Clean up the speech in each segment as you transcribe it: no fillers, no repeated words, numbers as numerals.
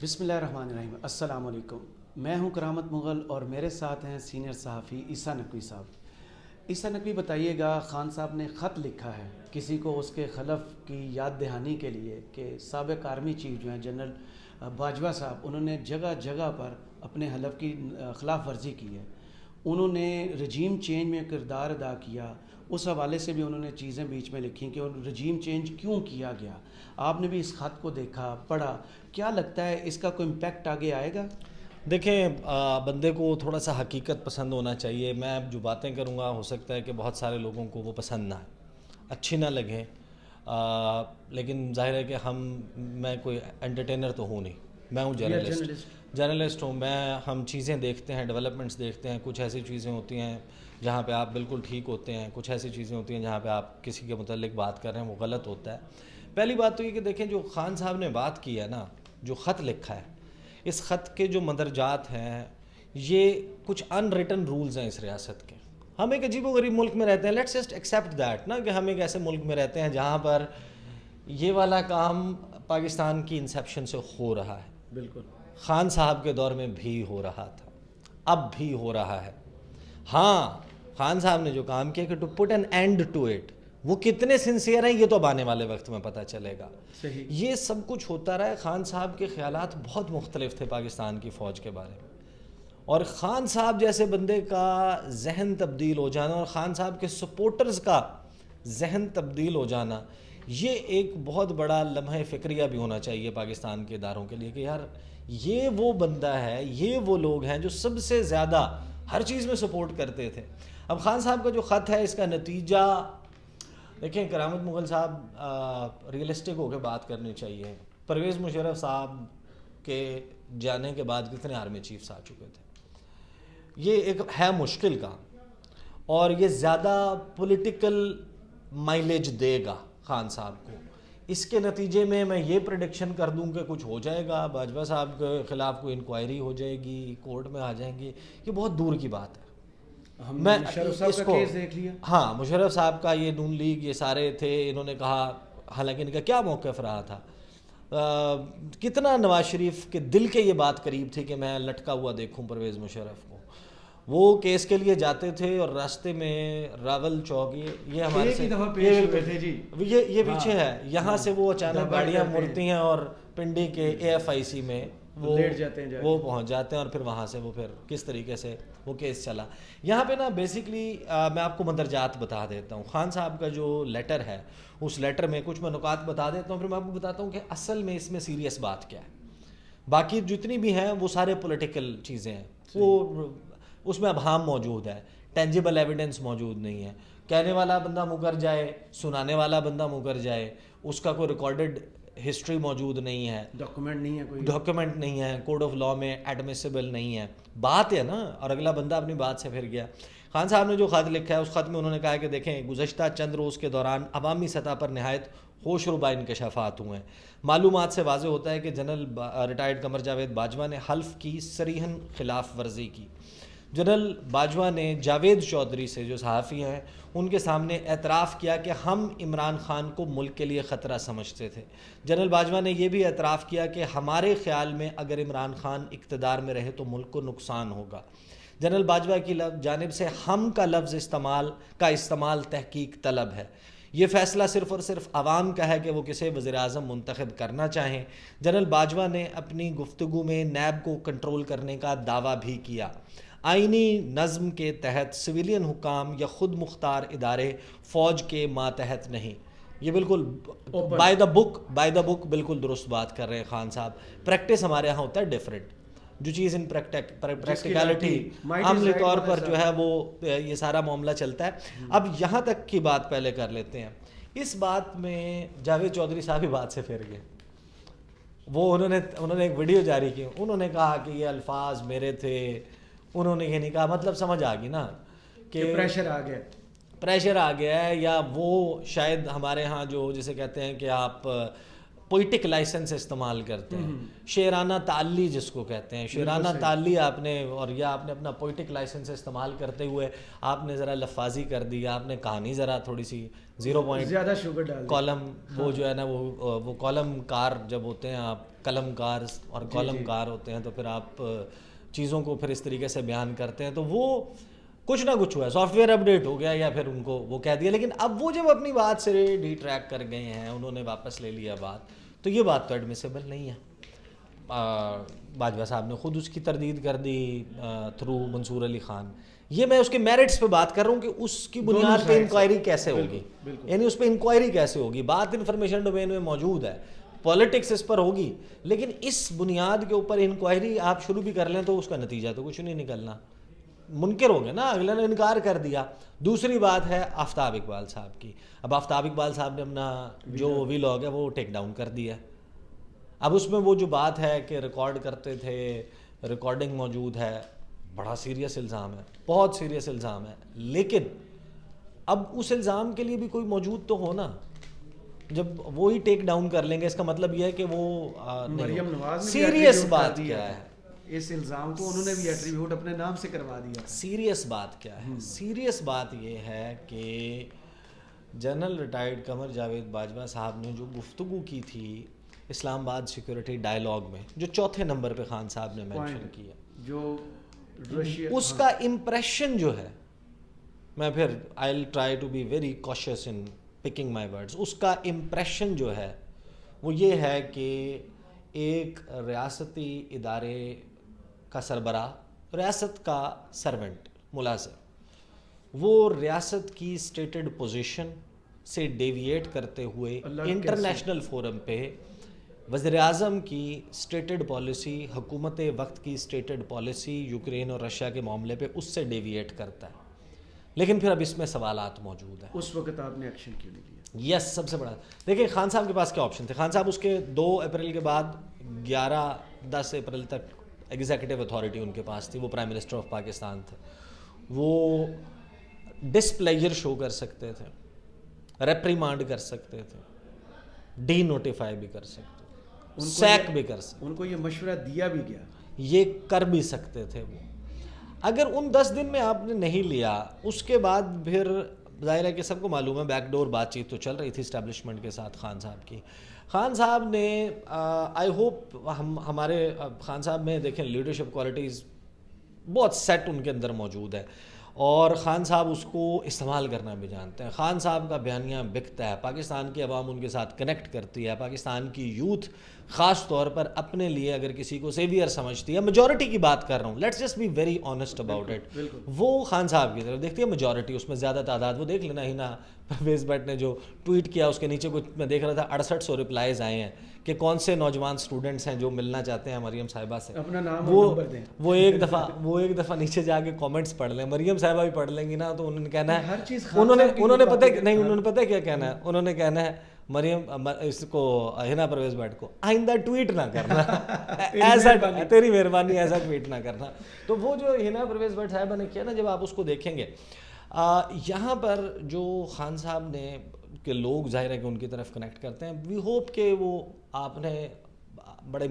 بسم اللہ الرحمن الرحیم. السلام علیکم. میں ہوں کرامت مغل اور میرے ساتھ ہیں سینئر صحافی عیسیٰ نقوی صاحب. عیسیٰ نقوی بتائیے گا، خان صاحب نے خط لکھا ہے کسی کو اس کے خلف کی یاد دہانی کے لیے کہ سابق آرمی چیف جو ہیں جنرل باجوہ صاحب، انہوں نے جگہ جگہ پر اپنے حلف کی خلاف ورزی کی ہے. انہوں نے رجیم چینج میں کردار ادا کیا. اس حوالے سے بھی انہوں نے چیزیں بیچ میں لکھی کہ رجیم چینج کیوں کیا گیا. آپ نے بھی اس خط کو دیکھا، پڑھا، کیا لگتا ہے اس کا کوئی امپیکٹ آگے آئے گا؟ دیکھیں، بندے کو تھوڑا سا حقیقت پسند ہونا چاہیے. میں جو باتیں کروں گا ہو سکتا ہے کہ بہت سارے لوگوں کو وہ پسند نہ آئے، اچھی نہ لگیں، لیکن ظاہر ہے کہ میں کوئی انٹرٹینر تو ہوں نہیں، میں ہوں جرنلسٹ ہوں. ہم چیزیں دیکھتے ہیں، ڈیولپمنٹس دیکھتے ہیں. کچھ ایسی چیزیں ہوتی ہیں جہاں پہ آپ بالکل ٹھیک ہوتے ہیں، کچھ ایسی چیزیں ہوتی ہیں جہاں پہ آپ کسی کے متعلق بات کر رہے ہیں وہ غلط ہوتا ہے. پہلی بات تو یہ کہ دیکھیں، جو خان صاحب نے بات کی ہے نا، جو خط لکھا ہے، اس خط کے جو مندرجات ہیں یہ کچھ ان ریٹن رولز ہیں اس ریاست کے. ہم ایک عجیب و غریب ملک میں رہتے ہیں، لیٹس جسٹ ایکسیپٹ دیٹ نا، کہ ہم ایک ایسے ملک میں رہتے ہیں جہاں پر یہ والا کام پاکستان کی انسیپشن سے ہو رہا ہے. بالکل. خان صاحب کے دور میں بھی ہو رہا تھا، اب بھی ہو رہا ہے. ہاں، خان صاحب نے جو کام کیا کہ to put in and to it, وہ کتنے سنسیئر ہیں یہ تو اب آنے والے وقت میں پتہ چلے گا. صحیح. یہ سب کچھ ہوتا رہا ہے. خان صاحب کے خیالات بہت مختلف تھے پاکستان کی فوج کے بارے میں، اور خان صاحب جیسے بندے کا ذہن تبدیل ہو جانا اور خان صاحب کے سپورٹرز کا ذہن تبدیل ہو جانا، یہ ایک بہت بڑا لمحہ فکریہ بھی ہونا چاہیے پاکستان کے اداروں کے لیے کہ یار یہ وہ بندہ ہے، یہ وہ لوگ ہیں جو سب سے زیادہ ہر چیز میں سپورٹ کرتے تھے. اب خان صاحب کا جو خط ہے، اس کا نتیجہ دیکھیں، کرامت مغل صاحب ریئلسٹک ہو کے بات کرنی چاہیے. پرویز مشرف صاحب کے جانے کے بعد کتنے آرمی چیفز آ چکے تھے. یہ ایک ہے مشکل کام، اور یہ زیادہ پولیٹیکل مائلیج دے گا خان صاحب کو. اس کے نتیجے میں یہ پریڈکشن کر دوں کہ کچھ ہو جائے گا، باجوہ صاحب کے خلاف کوئی انکوائری ہو جائے گی، کورٹ میں آ جائیں گی، یہ بہت دور کی بات ہے. میں مشرف صاحب کا کیس دیکھ لیا. ہاں، مشرف صاحب کا، یہ نون لیگ، یہ سارے تھے. انہوں نے کہا، حالانکہ ان کا کیا موقف رہا تھا، کتنا نواز شریف کے دل کے یہ بات قریب تھی کہ میں لٹکا ہوا دیکھوں پرویز مشرف کو. وہ کیس کے لیے جاتے تھے اور راستے میں راول چوک، یہ ہمارے سے یہ پیچھے ہے، یہاں سے وہ اچانک گاڑیاں مڑتی ہیں اور پنڈی کے AFIC میں وہ پہنچ جاتے ہیں، اور پھر وہاں سے وہ پھر کس طریقے سے وہ کیس چلا. یہاں پہ نا بیسکلی میں آپ کو مندرجات بتا دیتا ہوں. خان صاحب کا جو لیٹر ہے، اس لیٹر میں کچھ میں نکات بتا دیتا ہوں، پھر میں آپ کو بتاتا ہوں کہ اصل میں اس میں سیریس بات کیا ہے. باقی جتنی بھی ہیں وہ سارے پولیٹیکل چیزیں ہیں، وہ اس میں ابہام موجود ہے، ٹینجیبل ایویڈنس موجود نہیں ہے. کہنے والا بندہ مکر جائے، سنانے والا بندہ مکر جائے، اس کا کوئی ریکارڈڈ ہسٹری موجود نہیں ہے، ڈاکیومنٹ نہیں ہے، کوڈ آف لاء میں ایڈمیسیبل نہیں ہے. بات ہے نا، اور اگلا بندہ اپنی بات سے پھر گیا. خان صاحب نے جو خط لکھا ہے، اس خط میں انہوں نے کہا کہ دیکھیں، گزشتہ چند روز کے دوران عوامی سطح پر نہایت ہوش ربا انکشافات ہوئے ہیں. معلومات سے واضح ہوتا ہے کہ جنرل ریٹائرڈ قمر جاوید باجوہ نے حلف کی صریحاً خلاف ورزی کی. جنرل باجوہ نے جاوید چودھری سے، جو صحافی ہیں، ان کے سامنے اعتراف کیا کہ ہم عمران خان کو ملک کے لیے خطرہ سمجھتے تھے. جنرل باجوہ نے یہ بھی اعتراف کیا کہ ہمارے خیال میں اگر عمران خان اقتدار میں رہے تو ملک کو نقصان ہوگا. جنرل باجوہ کی جانب سے ہم کا لفظ استعمال تحقیق طلب ہے. یہ فیصلہ صرف اور صرف عوام کا ہے کہ وہ کسے وزیر اعظم منتخب کرنا چاہیں. جنرل باجوہ نے اپنی گفتگو میں نیب کو کنٹرول کرنے کا دعویٰ بھی کیا. آئینی نظم کے تحت سویلین حکام یا خود مختار ادارے فوج کے ماتحت نہیں. یہ بالکل بائی دا بک بالکل درست بات کر رہے ہیں خان صاحب. پریکٹس ہمارے ہاں ہوتا ہے ڈیفرنٹ، جو چیز ان پریکٹیکلٹی عملی طور پر جو ہے وہ یہ سارا معاملہ چلتا ہے. اب یہاں تک کی بات پہلے کر لیتے ہیں. اس بات میں جاوید چودھری صاحب ہی بات سے پھر گئے. وہ انہوں نے ایک ویڈیو جاری کی، انہوں نے کہا کہ یہ الفاظ میرے تھے. انہوں نے یہ نہیں کہا، مطلب سمجھ آ گئی نا کہ پریشر آ گیا ہے، یا وہ شاید ہمارے ہاں جو جسے کہتے ہیں کہ آپ پوئٹک لائسنس استعمال کرتے ہیں، شعرانہ تعلی جس کو کہتے ہیں، شعرانہ تعلی آپ نے، اور یا آپ نے اپنا پوئٹک لائسنس استعمال کرتے ہوئے آپ نے ذرا لفاظی کر دی، آپ نے کہانی ذرا تھوڑی سی 0 پوائنٹ زیادہ شوگر ڈال کالم، وہ جو ہے نا وہ کالم کار جب ہوتے ہیں آپ قلم کار اور کالم کار ہوتے ہیں تو پھر آپ چیزوں کو پھر اس طریقے سے بیان کرتے ہیں، تو وہ کچھ نہ کچھ ہوا ہے، سافٹ ویئر اپڈیٹ ہو گیا یا پھر ان کو وہ کہہ دیا. لیکن اب وہ جب اپنی بات سے ڈی ٹریک کر گئے ہیں، انہوں نے واپس لے لیا بات، تو یہ بات تو ایڈمیسیبل نہیں ہے. باجوہ صاحب نے خود اس کی تردید کر دی تھرو منصور علی خان. یہ میں اس کے میرٹس پہ بات کر رہا ہوں کہ اس کی بنیاد پہ انکوائری کیسے ہوگی، یعنی اس پہ انکوائری کیسے ہوگی. بات انفارمیشن ڈومین میں موجود ہے، پالیٹکس اس پر ہوگی، لیکن اس بنیاد کے اوپر انکوائری آپ شروع بھی کر لیں تو اس کا نتیجہ تو کچھ نہیں نکلنا. منکر ہو گئے نا، اگلے نے انکار کر دیا. دوسری بات ہے آفتاب اقبال صاحب کی. اب آفتاب اقبال صاحب نے اپنا جو ویلاگ ہے وہ ٹیک ڈاؤن کر دیا. اب اس میں وہ جو بات ہے کہ ریکارڈ کرتے تھے، ریکارڈنگ موجود ہے، بڑا سیریس الزام ہے، بہت سیریس الزام ہے. لیکن اب اس الزام کے لیے بھی کوئی موجود تو ہونا. جب وہی ٹیک ڈاؤن کر لیں گے اس کا مطلب یہ ہے کہ وہ مریم نواز نے سیریس بات کیا ہے، اس الزام کو انہوں نے بھی ایٹریبیوٹ اپنے نام سے کروا دیا. سیریس بات کیا ہے؟ سیریس بات یہ ہے کہ جنرل ریٹائرڈ قمر جاوید باجوہ صاحب نے جو گفتگو کی تھی اسلام آباد سیکورٹی ڈائلاگ میں، جو چوتھے نمبر پہ خان صاحب نے مینشن کیا، جو اس کا امپریشن جو ہے، میں پھر I will try to be very conscious in picking my words, اس کا امپریشن جو ہے وہ یہ ہے کہ ایک ریاستی ادارے کا سربراہ، ریاست کا سرونٹ، ملازم، وہ ریاست کی اسٹیٹڈ پوزیشن سے ڈیویٹ کرتے ہوئے انٹرنیشنل فورم پہ وزیر اعظم کی اسٹیٹڈ پالیسی، حکومت وقت کی اسٹیٹڈ پالیسی یوکرین اور رشیا کے معاملے پہ اس سے ڈیویٹ کرتا ہے. لیکن پھر اب اس میں سوالات موجود ہیں. اس وقت آپ نے ایکشن کیوں نہیں لیا؟ یس، سب سے بڑا دیکھیں خان صاحب کے پاس کیا آپشن تھے. خان صاحب اس کے 2 اپریل کے بعد 10 اپریل تک ایگزیکٹو اتھارٹی ان کے پاس تھی، وہ پرائم منسٹر آف پاکستان تھے. وہ ڈسپلیجر شو کر سکتے تھے، ریپریمانڈ کر سکتے تھے، ڈی نوٹیفائی بھی کر سکتے تھے، سیک بھی کر سکتے. ان کو یہ مشورہ دیا بھی گیا، یہ کر بھی سکتے تھے. وہ اگر ان 10 دن میں آپ نے نہیں لیا، اس کے بعد پھر ظاہر ہے کہ سب کو معلوم ہے بیک ڈور بات چیت تو چل رہی تھی اسٹیبلشمنٹ کے ساتھ خان صاحب کی. خان صاحب نے آئی ہوپ ہمارے خان صاحب میں دیکھیں لیڈرشپ کوالٹیز بہت سیٹ ان کے اندر موجود ہے، اور خان صاحب اس کو استعمال کرنا بھی جانتے ہیں. خان صاحب کا بیانیہ بکتا ہے، پاکستان کی عوام ان کے ساتھ کنیکٹ کرتی ہے، پاکستان کی یوتھ خاص طور پر اپنے لیے اگر کسی کو سیویئر سمجھتی ہے، میجورٹی کی بات کر رہا ہوں، let's just be very honest about it, وہ خان صاحب کی طرف دیکھتی ہے میجورٹی، اس میں زیادہ تعداد. وہ دیکھ لینا ہی نا پرویز بٹ نے جو ٹویٹ کیا اس کے نیچے کچھ میں دیکھ رہا تھا 6800 ریپلائز آئے ہیں کہ کون سے نوجوان اسٹوڈنٹس ہیں جو ملنا چاہتے ہیں مریم صاحبہ سے. اپنا نام اور نمبر دیں. وہ ایک دفعہ نیچے جا کے کامنٹس پڑھ لیں. مریم صاحبہ بھی پڑھ لیں گی نا تو انہوں نے کہنا ہے، انہوں نے پتہ کیا کہنا ہے، انہوں نے کہنا ہے مریم اس کو ہنا پرویز بٹ کو آئندہ ٹویٹ نہ کرنا، ایسا تیری مہربانی ایسا ٹویٹ نہ کرنا. تو وہ جو ہنا پرویز بٹ صاحبہ نے کیا نا، جب آپ اس کو دیکھیں گے یہاں پر جو خان صاحب نے کہ لوگ ظاہر ہے کہ ان کی طرف کنیکٹ کرتے ہیں. وی ہوپ کہ وہ آپ نے بڑے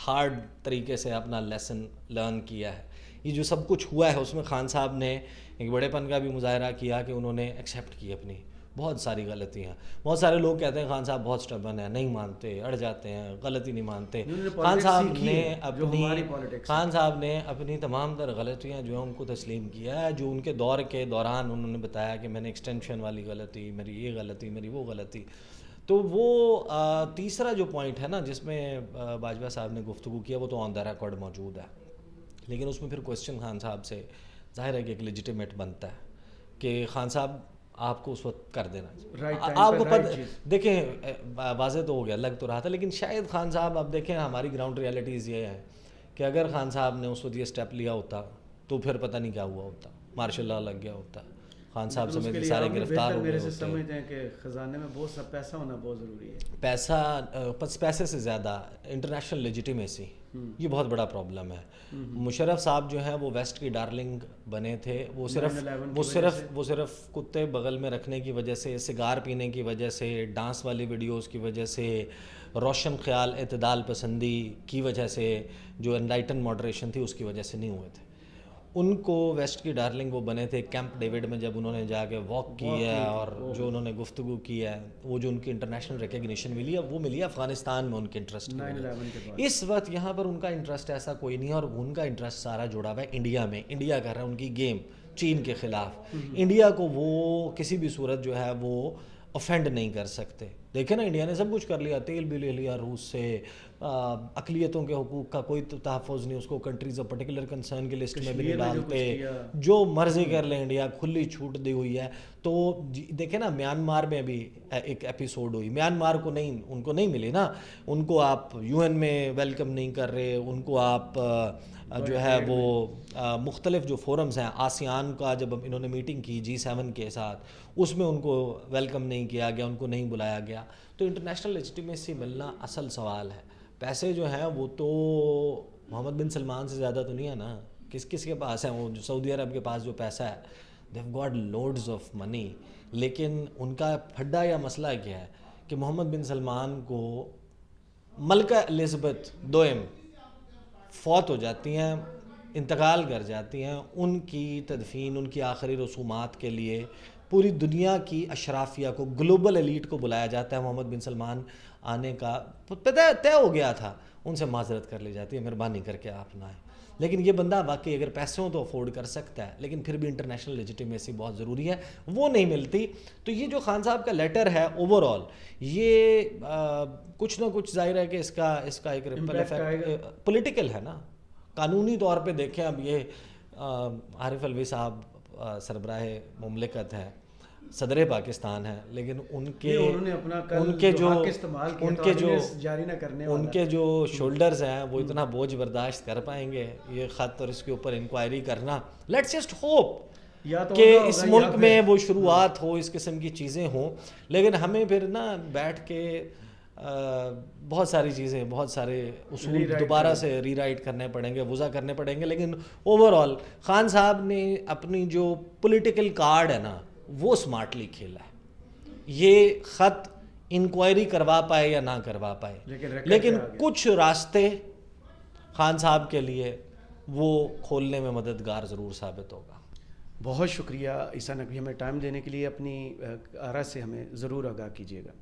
ہارڈ طریقے سے اپنا لیسن لرن کیا ہے. یہ جو سب کچھ ہوا ہے اس میں خان صاحب نے ایک بڑے پن کا بھی مظاہرہ کیا کہ انہوں نے ایکسیپٹ کی اپنی بہت ساری غلطیاں. بہت سارے لوگ کہتے ہیں خان صاحب بہت سٹبن ہیں، نہیں مانتے، اڑ جاتے ہیں، غلطی نہیں مانتے. خان صاحب نے اپنی تمام تر غلطیاں جو ہیں ان کو تسلیم کیا ہے. جو ان کے دور کے دوران انہوں نے بتایا کہ میں نے ایکسٹینشن والی غلطی، میری یہ غلطی، میری وہ غلطی. تو وہ تیسرا جو پوائنٹ ہے نا جس میں باجوہ صاحب نے گفتگو کیا، وہ تو آن دا ریکارڈ موجود ہے. لیکن اس میں پھر کوشچن خان صاحب سے ظاہر ہے کہ ایک لیجیٹیمیٹ بنتا ہے کہ خان صاحب آپ کو اس وقت کر دینا آپ کو دیکھیں واضح تو ہو گیا، لگ تو رہا تھا، لیکن شاید خان صاحب اب دیکھیں ہماری گراؤنڈ ریالٹیز یہ ہے کہ اگر خان صاحب نے اس وقت یہ اسٹیپ لیا ہوتا تو پھر پتہ نہیں کیا ہوا ہوتا، مارشل لا لگ گیا ہوتا، خان صاحب سمیت سارے گرفتار ہو گئے ہوتے. سمجھتے ہیں کہ خزانے میں بہت سا پیسہ ہونا بہت ضروری ہے. پیسے سے زیادہ انٹرنیشنل لیجیٹیمیسی، یہ بہت بڑا پرابلم ہے. مشرف صاحب جو ہیں وہ ویسٹ کی ڈارلنگ بنے تھے. وہ صرف کتے بغل میں رکھنے کی وجہ سے، سگار پینے کی وجہ سے، ڈانس والی ویڈیوز کی وجہ سے، روشن خیال اعتدال پسندی کی وجہ سے، جو انلائٹن ماڈریشن تھی اس کی وجہ سے نہیں ہوئے تھے. ان کو ویسٹ کی ڈارلنگ وہ بنے تھے کیمپ ڈیوڈ میں، جب انہوں نے جا کے واک کی ہے اور جو انہوں نے گفتگو کی ہے، وہ جو ان کی انٹرنیشنل ریکگنیشن ملی ہے وہ ملی ہے افغانستان میں ان کے انٹرسٹ کی وجہ سے۔ اس وقت یہاں پر ان کا انٹرسٹ ایسا کوئی نہیں ہے، اور ان کا انٹرسٹ سارا جڑا ہوا ہے انڈیا میں۔ انڈیا کر رہا ہے ان کی گیم چین کے خلاف، انڈیا کو وہ کسی بھی صورت جو ہے وہ افینڈ نہیں کر سکتے۔ دیکھیں نا، انڈیا نے سب کچھ کر لیا، تیل بھی لے لیا روس سے، اقلیتوں کے حقوق کا کوئی تحفظ نہیں، اس کو کنٹریز آف پرٹیکولر کنسرن کی لسٹ میں بھی نہیں ڈالتے، جو مرضی کر لیں، انڈیا کھلی چھوٹ دی ہوئی ہے۔ تو دیکھیں نا، میانمار میں بھی ایک ایپیسوڈ ہوئی، میانمار کو نہیں، ان کو نہیں ملی نا، ان کو آپ یو این میں ویلکم نہیں کر رہے، ان کو آپ جو ہے وہ مختلف جو فورمز ہیں، آسیان کا جب انہوں نے میٹنگ کی G7 کے ساتھ، اس میں ان کو ویلکم نہیں کیا گیا، ان کو نہیں بلایا گیا۔ تو انٹرنیشنل لیجیٹیمیسی ملنا اصل سوال ہے۔ پیسے جو ہیں وہ تو محمد بن سلمان سے زیادہ تو نہیں ہے نا، کس کے پاس ہیں؟ وہ جو سعودی عرب کے پاس جو پیسہ ہے، they have got loads of money, لیکن ان کا پھڈا یا مسئلہ کیا ہے کہ محمد بن سلمان کو ملکہ الزبتھ دوئم فوت ہو جاتی ہیں، انتقال کر جاتی ہیں، ان کی تدفین، ان کی آخری رسومات کے لیے پوری دنیا کی اشرافیہ کو، گلوبل ایلیٹ کو بلایا جاتا ہے۔ محمد بن سلمان آنے کا طے ہو گیا تھا، ان سے معذرت کر لی جاتی ہے، مہربانی کر کے آپ نہ آئیں۔ لیکن یہ بندہ واقعی اگر پیسے ہوں تو افورڈ کر سکتا ہے، لیکن پھر بھی انٹرنیشنل لیجیٹیمیسی بہت ضروری ہے، وہ نہیں ملتی۔ تو یہ جو خان صاحب کا لیٹر ہے اوور آل، یہ کچھ نہ کچھ ظاہر ہے کہ اس کا ایک ریپل ایفیکٹ پولیٹیکل ہے نا، قانونی طور پہ دیکھیں۔ اب یہ عارف الوی صاحب سربراہ مملکت ہے، صدر پاکستان ہے، لیکن ان کے جو شولڈرز ہیں وہ اتنا بوجھ برداشت کر پائیں گے یہ خط اور اس کے اوپر انکوائری کرنا؟ لیٹس جسٹ ہوپ کہ اس ملک میں وہ شروعات ہو، اس قسم کی چیزیں ہوں، لیکن ہمیں پھر نا بیٹھ کے بہت ساری چیزیں، بہت سارے اصول دوبارہ سے ری رائٹ کرنے پڑیں گے، وضع کرنے پڑیں گے۔ لیکن اوور آل خان صاحب نے اپنی جو پولیٹیکل کارڈ ہے نا وہ سمارٹلی کھیلا ہے۔ یہ خط انکوائری کروا پائے یا نہ کروا پائے، لیکن کچھ راستے خان صاحب کے لیے وہ کھولنے میں مددگار ضرور ثابت ہوگا۔ بہت شکریہ عیسیٰ نقوی، ہمیں ٹائم دینے کے لیے، اپنی آراء سے ہمیں ضرور آگاہ کیجیے گا۔